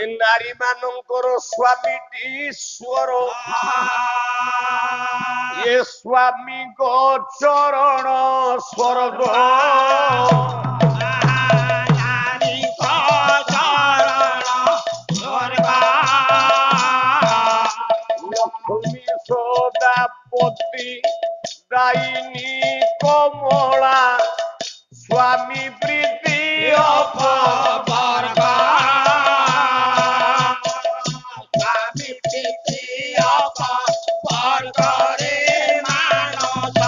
ଏ ନାରୀ ମାନଙ୍କର ସ୍ୱାମୀଟି ଈଶ୍ୱର ଏ ସ୍ୱାମୀଙ୍କ ଚରଣ ସ୍ୱର୍ଗ ଲକ୍ଷ୍ମୀ ସଦାପତି ଦାଇନୀ କମଳା ସ୍ୱାମୀ ପ୍ରୀତି ଅପବର୍ଗ ସ୍ୱାମୀ ପ୍ରୀତି ଅପବର୍ଗରେ ମାନସ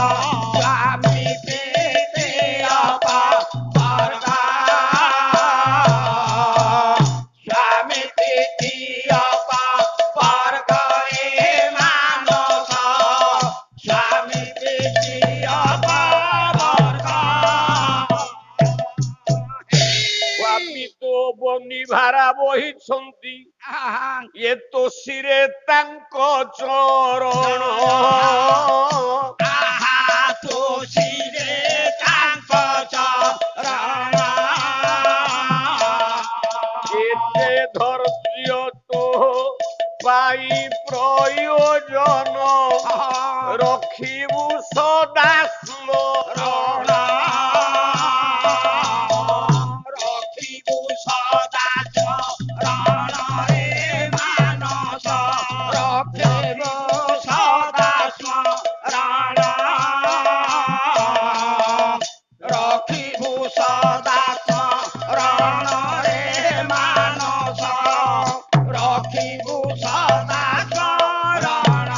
ସ୍ୱାମୀ ପ୍ରୀତି ଅପବର୍ଗ ସ୍ୱାମୀ ପ୍ରୀତି ଅପବର୍ଗରେ ମାନସ ସ୍ୱାମୀ ପ୍ରୀତି ଅପବର୍ଗ ସ୍ୱାମୀ ତ ବନିଭାରା ବହିଛନ୍ତି ଏ ତୋଷିରେ ତାଙ୍କ ଚରଣ ତୋଷିରେ ତାଙ୍କ ଚରଣ କେତେ ଧୈର୍ଯ୍ୟ ତ ପାଇ ପ୍ରୟୋଜନ ରଖିବୁ ସଦା ସ୍ମରଣ ରଖିବୁ ସଦା ସ୍ମରଣରେ ମାନସ ରଖିବୁ ସଦା ସ୍ମରଣ ରଖିବୁ ସଦା ସ୍ମରଣରେ ମାନସ ରଖିବୁ ସଦା ସ୍ମରଣ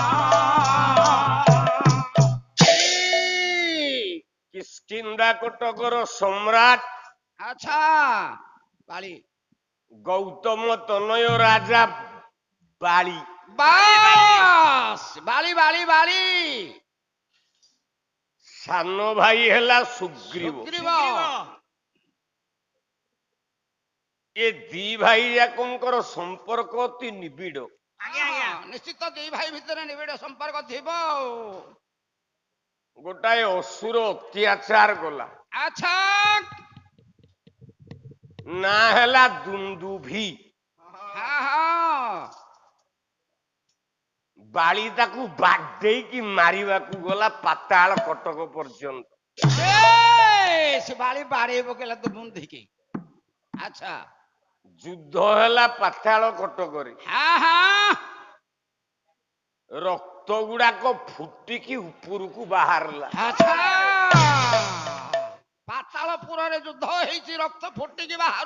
କିଷ୍କିନ୍ଧା କଟକର ସମ୍ରାଟ আচ্ছা বালি গৌতম তনয় রাজা বালি বাস বালি বালি বালি সান ভাই হেলা সুগ্রীব সুগ্রীব এ ଦି ଭାଇ ଯାକଙ୍କର ସମ୍ପର୍କ ଅତି ନିବିଡ଼ ନିଶ୍ଚିତ ଦୁଇ ଭାଇ ଭିତରେ ନିବିଡ଼ ସମ୍ପର୍କ ଥିବ ଗୋଟାଏ ଅସୁର ଅତ୍ୟାଚାର କଲା ଆଚ୍ଛା ନା ହେଲା ଦୁନ୍ଦୁଭି ବାଳି ତାକୁ ବାଡେଇକି ମାରିବାକୁ ଗଲା ପାତାଳ କଟକ ପର୍ଯ୍ୟନ୍ତ ସେ ବାଳି ବାଡେଇ ପକେଇଲା ତୁ ବୁନ୍ଧିକି ଆଚ୍ଛା ଯୁଦ୍ଧ ହେଲା ପାତାଳ କଟକରେ ରକ୍ତ ଗୁଡାକ ଫୁଟିକି ଉପରକୁ ବାହାରିଲା ଆଚ୍ଛା ପାତାଳପୁରରେ ଯୁଦ୍ଧ ହେଇଛି ରକ୍ତ ଫୁଟିକି ବାହାରୁ